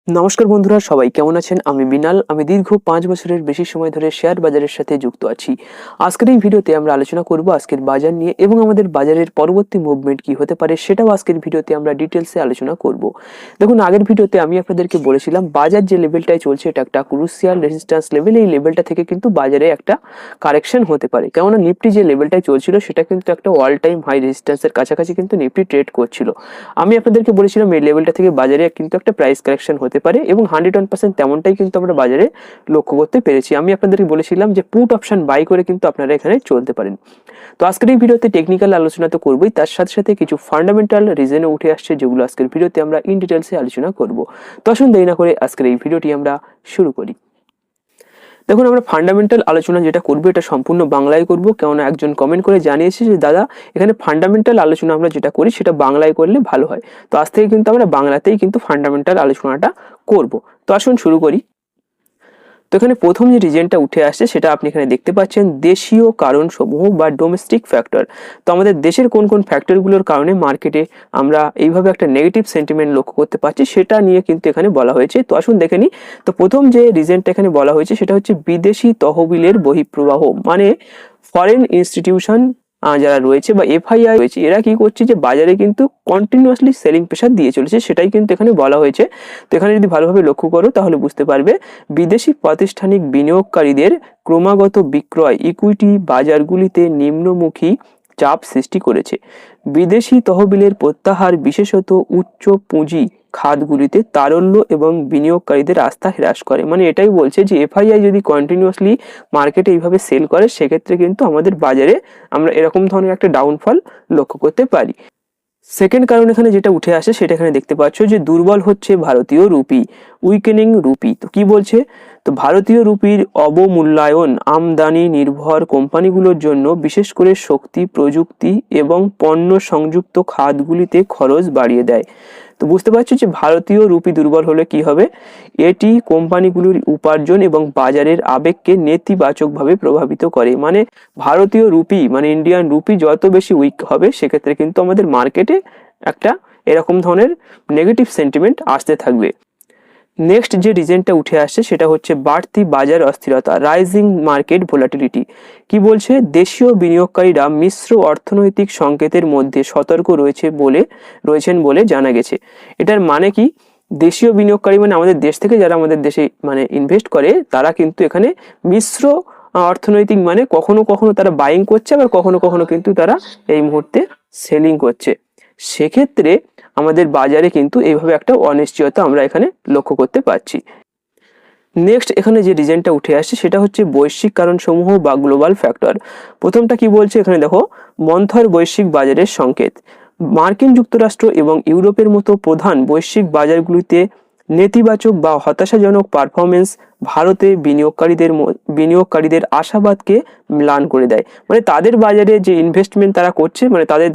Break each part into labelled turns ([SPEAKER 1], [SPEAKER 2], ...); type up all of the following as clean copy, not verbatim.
[SPEAKER 1] নমস্কার বন্ধুরা, সবাই কেমন আছেন? আমি বিনাল। আমি দীর্ঘ 5 বছরের বেশি সময় ধরে শেয়ার বাজারের সাথে যুক্ত আছি। আজকের এই ভিডিওতে আমরা আলোচনা করব আজকের বাজার নিয়ে এবং আমাদের বাজারের পরবর্তী মুভমেন্ট কি হতে পারে সেটাও আজকের ভিডিওতে আমরা ডিটেলসে আলোচনা করব। দেখুন, আগের ভিডিওতে আমি আপনাদেরকে বলেছিলাম বাজার যে লেভেলটায় চলছে এটা একটা ক্রুশিয়াল রেজিস্ট্যান্স লেভেল। এই লেভেলটা থেকে কিন্তু বাজারে একটা কারেকশন হতে পারে, কেননা নিফটি যে লেভেলটায় চলছিল সেটা কিন্তু একটা অল টাইম হাই রেজিস্ট্যান্সের কাছাকাছি কিন্তু নিফটি ট্রেড করছিল। আমি আপনাদেরকে বলেছিলাম এই লেভেলটা থেকে বাজারে কিন্তু একটা প্রাইস কারেকশন হতে পারে এবং 101% তেমনটাই কিন্তু আমরা বাজারে লক্ষ্য করতে পেরেছি। আমি আপনাদেরকে বলেছিলাম যে পুট অপশন বাই করে কিন্তু আপনারা এখানে চলতে পারেন। তো আজকের এই ভিডিওতে টেকনিক্যাল আলোচনা তো করবোই, তার সাথে সাথে কিছু ফান্ডামেন্টাল রিজনে উঠে আসছে যেগুলো আজকের ভিডিওতে আমরা ইন ডিটেলসে আলোচনা করব। তো আসুন দেরি না করে আজকের এই ভিডিওটি আমরা শুরু করি। দেখুন, আমরা ফান্ডামেন্টাল আলোচনা যেটা করবো এটা সম্পূর্ণ বাংলায় করব, কেননা একজন কমেন্ট করে জানিয়েছে যে দাদা এখানে ফান্ডামেন্টাল আলোচনা আমরা যেটা করি সেটা বাংলায় করলে ভালো হয়। তো আজ থেকে কিন্তু আমরা বাংলাতেই কিন্তু ফান্ডামেন্টাল আলোচনাটা করব। তো আসুন শুরু করি। তো এখানে প্রথম যে রিজনটা উঠে আসছে সেটা আপনি এখানে দেখতে পাচ্ছেন, দেশীয় কারণ সমূহ বা ডোমেস্টিক ফ্যাক্টর। তো আমাদের দেশের কোন কোন ফ্যাক্টরগুলোর কারণে মার্কেটে আমরা এইভাবে একটা নেগেটিভ সেন্টিমেন্ট লক্ষ্য করতে পারছি সেটা নিয়ে কিন্তু এখানে বলা হয়েছে। তো আসুন দেখে নিই। তো প্রথম যে রিজনটা এখানে বলা হয়েছে সেটা হচ্ছে বিদেশি তহবিলের বহিঃপ্রবাহ, মানে ফরেন ইনস্টিটিউশন যারা রয়েছে বা এফআইআই রয়েছে এরা কি করছে যে বাজারে কিন্তু কন্টিনিউয়াসলি সেলিং প্রেসার দিয়ে চলেছে, সেটাই কিন্তু এখানে বলা হয়েছে। তো এখানে যদি ভালোভাবে লক্ষ্য করো তাহলে বুঝতে পারবে বিদেশি প্রাতিষ্ঠানিক বিনিয়োগকারীদের ক্রমাগত বিক্রয় ইকুইটি বাজারগুলিতে নিম্নমুখী চাপ সৃষ্টি করেছে। বিদেশি তহবিলের প্রত্যাহার বিশেষত উচ্চ পুঁজি খাতগুলিতে তারল্য এবং বিনিয়োগকারীদের আস্থা হ্রাস করে। মানে এটাই বলছে যে এফআইআই যদি কন্টিনিউয়াসলি মার্কেটে এইভাবে সেল করে সেক্ষেত্রে কিন্তু আমাদের বাজারে আমরা এরকম ধরনের একটা ডাউনফল লক্ষ্য করতে পারি। সেকেন্ড কারণ এখানে যেটা উঠে আসে সেটা এখানে দেখতে পাচ্ছ যে দুর্বল হচ্ছে ভারতীয় রুপি, উইকেনিং রুপি। তো কি বলছে? তো ভারতীয় রুপির অবমূল্যায়ন আমদানি নির্ভর কোম্পানিগুলোর জন্য বিশেষ করে শক্তি প্রযুক্তি এবং পণ্য সংযুক্ত খাতগুলিতে খরচ বাড়িয়ে দেয়। তো বুঝতে পারছো যে ভারতীয় রুপি দুর্বল হলে কি হবে? এটি কোম্পানিগুলির উপার্জন এবং বাজারের আবেগকে নেতিবাচকভাবে প্রভাবিত করে। মানে ভারতীয় রুপি মানে ইন্ডিয়ান রুপি যত বেশি উইক হবে সেক্ষেত্রে কিন্তু আমাদের মার্কেটে একটা এরকম ধরনের নেগেটিভ সেন্টিমেন্ট আসতে থাকবে। নেক্সট যে রিজনটা উঠে আসছে সেটা হচ্ছে বাড়তি বাজার অস্থিরতা, রাইজিং মার্কেট ভোলাটিলিটি। কি বলছে? দেশীয় বিনিয়োগকারীরা মিশ্র অর্থনৈতিক সংকেতের মধ্যে সতর্ক রয়েছেন বলে জানা গেছে। এটার মানে কি? দেশীয় বিনিয়োগকারী মানে আমাদের দেশ থেকে যারা আমাদের দেশে মানে ইনভেস্ট করে তারা কিন্তু এখানে মিশ্র অর্থনৈতিক মানে কখনো কখনো তারা বাইং করছে আবার কখনো কখনো কিন্তু তারা এই মুহূর্তে সেলিং করছে। সেক্ষেত্রে আমাদের বাজারে কিন্তু এইভাবে একটা অনিশ্চয়তা আমরা এখানে লক্ষ্য করতে পারছি। নেক্সট এখানে যে রিজনটা উঠে আসছে সেটা হচ্ছে বৈশ্বিক কারণসমূহ বা গ্লোবাল ফ্যাক্টর। প্রথমটা কি বলছে এখানে দেখো, মন্থর বৈশ্বিক বাজারের সংকেত। মার্কিন যুক্তরাষ্ট্র এবং ইউরোপের মতো প্রধান বৈশ্বিক বাজারগুলিতে নেতিবাচক বা হতাশাজনক পারফরমেন্স ভারতে বিনিয়োগকারীদের আশাবাদকে ম্লান করে দেয়। মানে তাদের বাজারে যে ইনভেস্টমেন্ট তারা করছে, মানে তাদের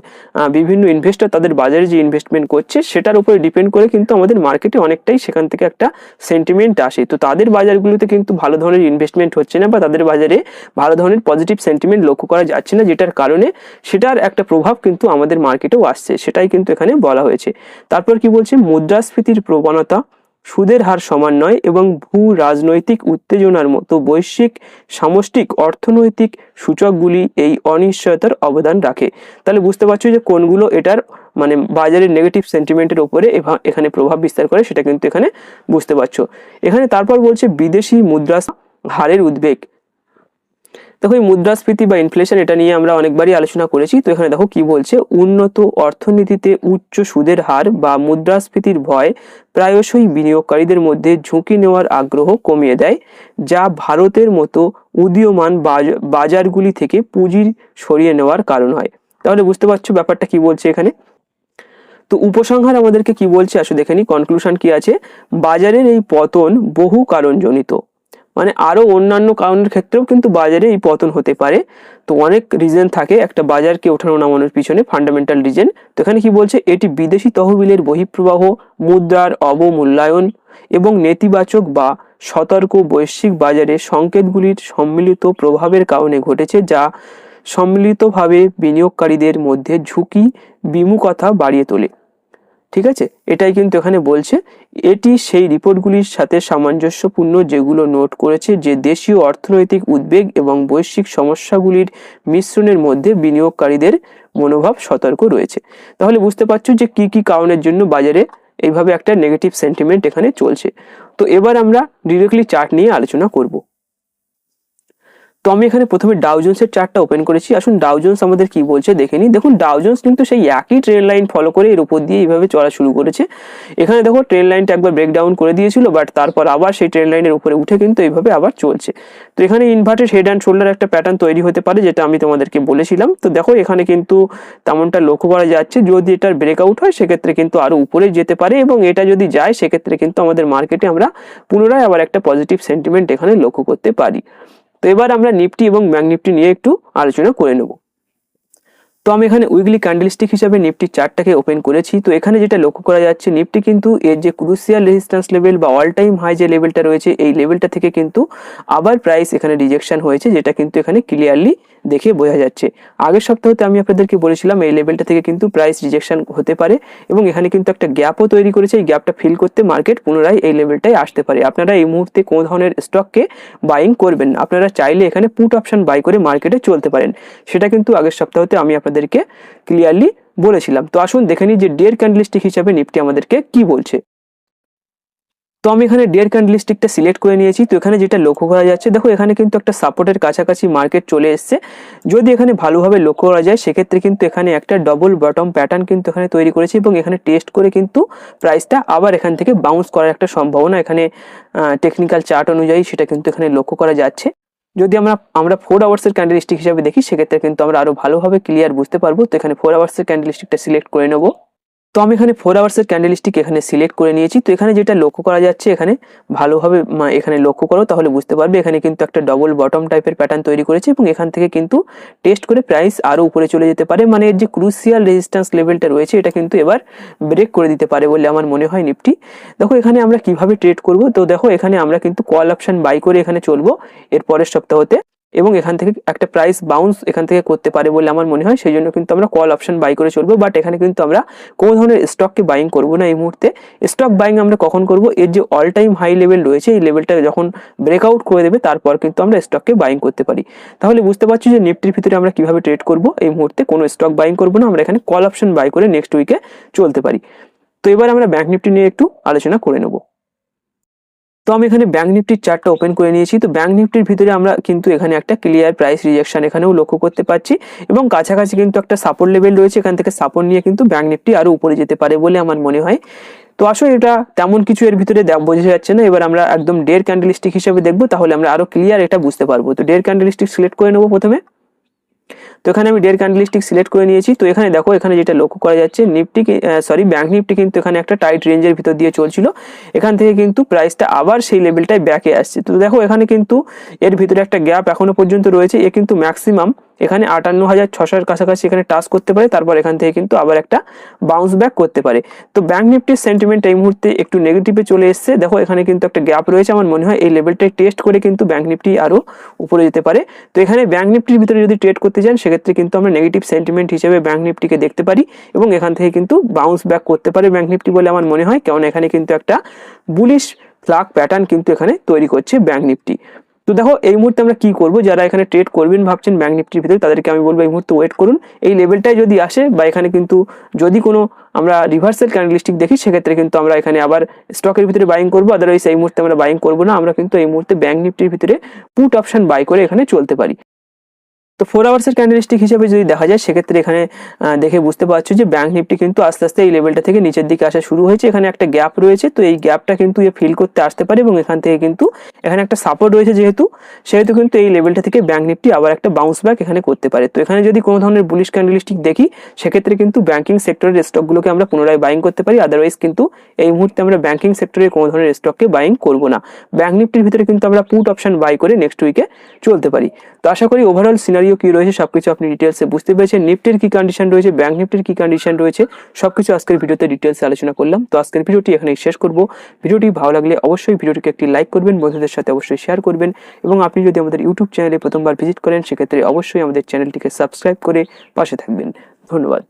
[SPEAKER 1] বিভিন্ন ইনভেস্টর তাদের বাজারে যে ইনভেস্টমেন্ট করছে সেটার উপরে ডিপেন্ড করে কিন্তু আমাদের মার্কেটে অনেকটাই সেখান থেকে একটা সেন্টিমেন্ট আসে। তো তাদের বাজারগুলোতে কিন্তু ভালো ধরনের ইনভেস্টমেন্ট হচ্ছে না বা তাদের বাজারে ভালো ধরনের পজিটিভ সেন্টিমেন্ট লক্ষ্য করা যাচ্ছে না, যেটার কারণে সেটার একটা প্রভাব কিন্তু আমাদের মার্কেটেও আসছে, সেটাই কিন্তু এখানে বলা হয়েছে। তারপর কি বলছে? মুদ্রাস্ফীতির প্রবণতা, সুদের হার সমন্বয় এবং ভূ রাজনৈতিক উত্তেজনার মতো বৈশ্বিক সামষ্টিক অর্থনৈতিক সূচকগুলি এই অনিশ্চয়তার অবদান রাখে। তাহলে বুঝতে পারছো যে কোনগুলো এটার মানে বাজারের নেগেটিভ সেন্টিমেন্টের উপরে এখানে প্রভাব বিস্তার করে, সেটা কিন্তু এখানে বুঝতে পারছো। এখানে তারপর বলছে বিদেশি মুদ্রা হারের উদ্বেগ। দেখো, এই মুদ্রাস্ফীতি বা ইনফ্লেশন এটা নিয়ে আমরা অনেকবারই আলোচনা করেছি। তো এখানে দেখো কি বলছে, উন্নত অর্থনীতিতে উচ্চ সুদের হার বা মুদ্রাস্ফীতির ভয় প্রায়শই বিনিয়োগকারীদের মধ্যে ঝুঁকি নেওয়ার আগ্রহ কমিয়ে দেয়, যা ভারতের মতো উদীয়মান বাজারগুলি থেকে পুঁজি সরিয়ে নেওয়ার কারণ হয়। তাহলে বুঝতে পারছো ব্যাপারটা কি বলছে এখানে। তো উপসংহার আমাদেরকে কি বলছে আসো দেখে নি, কনক্লুশন কি আছে? বাজারের এই পতন বহু কারণজনিত, মানে আরো অন্যান্য কারণের ক্ষেত্রেও কিন্তু বাজারে এই পতন হতে পারে। তো অনেক রিজন থাকে একটা বাজারকে ওঠানো নামানোর পিছনে, ফান্ডামেন্টাল রিজন। তো এখানে কি বলছে? এটি বিদেশি তহবিলের বহিঃপ্রবাহ, মুদ্রার অবমূল্যায়ন এবং নেতিবাচক বা সতর্ক বৈশ্বিক বাজারে সংকেতগুলির সম্মিলিত প্রভাবের কারণে ঘটেছে, যা সম্মিলিতভাবে বিনিয়োগকারীদের মধ্যে ঝুঁকি বিমুখতা বাড়িয়ে তোলে। ঠিক আছে, এটাই কিন্তু এখানে বলছে। এটি সেই রিপোর্টগুলির সাথে সামঞ্জস্যপূর্ণ যেগুলো নোট করেছে যে দেশীয় অর্থনৈতিক উদ্বেগ এবং বৈশ্বিক সমস্যাগুলির মিশ্রণের মধ্যে বিনিয়োগকারীদের মনোভাব সতর্ক রয়েছে। তাহলে বুঝতে পারছো যে কি কি কারণের জন্য বাজারে এইভাবে একটা নেগেটিভ সেন্টিমেন্ট এখানে চলছে। তো এবার আমরা ডিরেক্টলি চার্ট নিয়ে আলোচনা করব। তো আমি এখানে প্রথমে ডাউ জোন্সের চার্টটা ওপেন করেছি। আসুন ডাউ জোন্স আমাদের কি বলছে দেখে নিই। দেখুন ডাউ জোন্স কিন্তু সেই একই ট্রেন লাইন ফলো করে এর উপর দিয়ে এইভাবে চলা শুরু করেছে। এখানে দেখো ট্রেন লাইনটা একবার ব্রেকডাউন করে দিয়েছিল, বাট তারপর আবার সেই ট্রেন লাইনের উপরে উঠে কিন্তু এইভাবে আবার চলছে। তো এখানে ইনভার্টেড হেড অ্যান্ড শোল্ডার একটা প্যাটার্ন তৈরি হতে পারে, যেটা আমি তোমাদেরকে বলেছিলাম। তো দেখো এখানে কিন্তু তেমনটা লক্ষ্য করা যাচ্ছে। যদি এটার ব্রেকআউট হয় সেক্ষেত্রে কিন্তু আরো উপরে যেতে পারে, এবং এটা যদি যায় সেক্ষেত্রে কিন্তু আমাদের মার্কেটে আমরা পুনরায় আবার একটা পজিটিভ সেন্টিমেন্ট এখানে লক্ষ্য করতে পারি। তো এবার আমরা নিফটি এবং ব্যাংক নিফটি নিয়ে একটু আলোচনা করে নেব। তো আমি এখানে উইকলি ক্যান্ডেলস্টিক হিসাবে নিফটি চার্টটাকে ওপেন করেছি। তো এখানে যেটা লক্ষ্য করা যাচ্ছে, নিফটি কিন্তু এর যে ক্রুশিয়াল রেজিস্ট্যান্স লেভেল বা অল টাইম হাই যে লেভেলটা রয়েছে, এই লেভেলটা থেকে কিন্তু আবার প্রাইস এখানে রিজেকশন হয়েছে, যেটা কিন্তু এখানে ক্লিয়ারলি দেখে বোঝা যাচ্ছে। আগের সপ্তাহতে আমি আপনাদেরকে বলেছিলাম এই লেভেলটা থেকে কিন্তু প্রাইস রিজেকশন হতে পারে, এবং এখানে কিন্তু একটা গ্যাপও তৈরি করেছে। এই গ্যাপটা ফিল করতে মার্কেট পুনরায় এই লেভেলটায় আসতে পারে। আপনারা এই মুহূর্তে কোন ধরনের স্টককে বাইং করবেন না, আপনারা চাইলে এখানে পুট অপশন বাই করে মার্কেটে চলতে পারেন। সেটা কিন্তু আগের সপ্তাহতে আমি আপনাদেরকে ক্লিয়ারলি বলেছিলাম। তো আসুন দেখে নিই যে ডের ক্যান্ডেলস্টিক হিসাবে নিফটি আমাদেরকে কি বলছে। তো আমি এখানে ডের ক্যান্ডেলস্টিকটা সিলেক্ট করে নিয়েছি। তো এখানে যেটা লক্ষ্য করা যাচ্ছে, দেখো এখানে কিন্তু একটা সাপোর্টের কাছাকাছি মার্কেট চলে এসছে। যদি এখানে ভালোভাবে লক্ষ্য করা যায় সেক্ষেত্রে কিন্তু এখানে একটা ডবল বটম প্যাটার্ন কিন্তু এখানে তৈরি করেছে, এবং এখানে টেস্ট করে কিন্তু প্রাইসটা আবার এখান থেকে বাউন্স করার একটা সম্ভাবনা এখানে টেকনিক্যাল চার্ট অনুযায়ী সেটা কিন্তু এখানে লক্ষ্য করা যাচ্ছে। যদি আমরা 4 আওয়ার্সের ক্যান্ডেলস্টিক হিসাবে দেখি সেক্ষেত্রে কিন্তু আমরা আরো ভালোভাবে ক্লিয়ার বুঝতে পারবো। তো এখানে 4 আওয়ার্সের ক্যান্ডেলস্টিকটা সিলেক্ট করে নেবো। তো আমি এখানে 4 আওয়ার্সের ক্যান্ডেলস্টিক এখানে সিলেক্ট করে নিয়েছি। তো এখানে যেটা লক্ষ্য করা যাচ্ছে, এখানে ভালোভাবে এখানে লক্ষ্য করো তাহলে বুঝতে পারবে এখানে কিন্তু একটা ডবল বটম টাইপের প্যাটার্ন তৈরি করেছে, এবং এখান থেকে কিন্তু টেস্ট করে প্রাইস আরো উপরে চলে যেতে পারে। মানে এর যে ক্রুশিয়াল রেজিস্ট্যান্স লেভেলটা রয়েছে এটা কিন্তু এবার ব্রেক করে দিতে পারে বলে আমার মনে হয় নিফটি। দেখো এখানে আমরা কিভাবে ট্রেড করব। তো দেখো এখানে আমরা কিন্তু কল অপশন বাই করে এখানে চলবো এর পরের সপ্তাহতে, এবং এখান থেকে একটা প্রাইস বাউন্স এখান থেকে করতে পারে বলে আমার মনে হয়। সেই জন্য কিন্তু আমরা কল অপশন বাই করে চলবো। বাট এখানে কিন্তু আমরা কোনো ধরনের স্টককে বাইং করব না এই মুহূর্তে। স্টক বাইং আমরা কখন করব, এর যে অল টাইম হাই লেভেল রয়েছে এই লেভেলটা যখন ব্রেকআউট করে দেবে তারপর কিন্তু আমরা স্টককে বাইং করতে পারি। তাহলে বুঝতে পারছি যে নিফটির ভিতরে আমরা কিভাবে ট্রেড করব। এই মুহূর্তে কোনো স্টক বাইং করব না, আমরা এখানে কল অপশন বাই করে নেক্সট উইকে চলতে পারি। তো এবার আমরা ব্যাংক নিফটি নিয়ে একটু আলোচনা করে নেব। তো আমি এখানে ব্যাংক নিফটির চার্টটা ওপেন করে নিয়েছি। তো ব্যাংক নিফটির ভিতরে আমরা কিন্তু এখানে একটা ক্লিয়ার প্রাইস রিজেকশন এখানেও লক্ষ্য করতে পারছি, এবং কাছাকাছি কিন্তু একটা সাপোর্ট লেভেল রয়েছে। এখান থেকে সাপোর্ট নিয়ে কিন্তু ব্যাংক নিফটি আরো উপরে যেতে পারে বলে আমার মনে হয়। তো আসলে এটা তেমন কিছু এর ভিতরে বোঝা যাচ্ছে না। এবার আমরা একদম ডের ক্যান্ডেলস্টিক হিসেবে দেখবো, তাহলে আমরা আরো ক্লিয়ার এটা বুঝতে পারবো। তো ডের ক্যান্ডেলস্টিক সিলেক্ট করে নেবো প্রথমে। তো এখানে আমি ডের ক্যান্ডেলস্টিক সিলেক্ট করে নিয়েছি। তো এখানে দেখো এখানে যেটা লক্ষ্য করা যাচ্ছে, ব্যাংক নিফটি কিন্তু এখানে একটা টাইট রেঞ্জের ভিতর দিয়ে চলছিল। এখান থেকে কিন্তু প্রাইসটা আবার সেই লেভেলটায় ব্যাকে আসছে। তো দেখো এখানে কিন্তু এর ভিতরে একটা গ্যাপ এখনো পর্যন্ত রয়েছে। এ কিন্তু ম্যাক্সিমাম এখানে 58,600 কাছাকাছি এখানে টাচ করতে পারে, তারপর এখান থেকে কিন্তু আবার একটা বাউন্স ব্যাক করতে পারে। তো ব্যাংক নিফটির সেন্টিমেন্ট এই মুহূর্তে একটু নেগেটিভে চলে এসেছে। দেখো এখানে কিন্তু একটা গ্যাপ রয়েছে। আমার মনে হয় এই লেভেলটাই টেস্ট করে কিন্তু ব্যাংক নিফটি আরো উপরে যেতে পারে। তো এখানে ব্যাংক নিফটির ভিতরে যদি ট্রেড করতে চান সেক্ষেত্রে কিন্তু আমরা নেগেটিভ সেন্টিমেন্ট হিসেবে ব্যাংক নিফটিকে দেখতে পারি, এবং এখান থেকে কিন্তু বাউন্স ব্যাক করতে পারে ব্যাংক নিফটি বলে আমার মনে হয়। কারণ এখানে কিন্তু একটা বুলিশ ফ্ল্যাগ প্যাটার্ন কিন্তু এখানে তৈরি করছে ব্যাংক নিফটি। তো দেখো এই মুহূর্তে আমরা কি করব, যারা এখানে ট্রেড করবেন ভাবছেন ব্যাংক নিফটির ভিতরে তাদেরকে আমি বলবো এই মুহূর্তে ওয়েট করুন। এই লেভেলটাই যদি আসে বা এখানে কিন্তু যদি কোনো আমরা রিভার্সাল ক্যান্ডেলস্টিক দেখি সেক্ষেত্রে কিন্তু আমরা এখানে আবার স্টকের ভিতরে বাইং করবো। আদারওয়াইজ এই মুহূর্তে আমরা বাইং করবো না। আমরা কিন্তু এই মুহূর্তে ব্যাংক নিফটির ভিতরে পুট অপশন বাই করে এখানে চলতে পারি। তো 4 আওয়ার্সের ক্যান্ডেলস্টিক হিসেবে যদি দেখা যায় সেক্ষেত্রে এখানে দেখে বুঝতে পারছো যে ব্যাংক নিফটি কিন্তু আস্তে আস্তে এই লেভেলটা থেকে নিচের দিকে আসা শুরু হয়েছে। এখানে একটা গ্যাপ রয়েছে। তো এই গ্যাপটা কিন্তু ফিল করতে আসতে পারে, এবং এখান থেকে কিন্তু এখানে একটা সাপোর্ট রয়েছে সেহেতু কিন্তু এই লেভেলটা থেকে ব্যাংক নিফটি আবার একটা বাউন্স ব্যাক এখানে করতে পারে। তো এখানে যদি কোনো ধরনের বুলিশ ক্যান্ডেলস্টিক দেখি সেক্ষেত্রে কিন্তু ব্যাংকিং সেক্টরের স্টকগুলোকে আমরা পুনরায় বাইং করতে পারি। আদারওয়াইজ কিন্তু এই মুহূর্তে আমরা ব্যাংকিং সেক্টরের কোনো ধরনের স্টককে বাইং করব না। ব্যাংক নিফটির ভিতরে কিন্তু আমরা পুট অপশন বাই করে নেক্সট উইকে চলতে পারি। তো আশা করি ওভারঅল সিনারিও কি রয়েছে সবকিছু আপনি ডিটেলসে বুঝতে পেরেছেন। নিফটির কি কন্ডিশন রয়েছে, ব্যাংক নিফটির কি কন্ডিশন রয়েছে, সবকিছু আজকের ভিডিওতে ডিটেলসে আলোচনা করলাম। তো আজকের ভিডিওটি এখানেই শেষ করব। ভিডিওটি ভালো লাগলে অবশ্যই ভিডিওটিকে একটি লাইক করবেন, বন্ধুদের সাথে অবশ্যই শেয়ার করবেন, এবং আপনি যদি আমাদের ইউটিউব চ্যানেলে প্রথমবার ভিজিট করেন সেক্ষেত্রে অবশ্যই আমাদের চ্যানেলটিকে সাবস্ক্রাইব করে পাশে থাকবেন। ধন্যবাদ।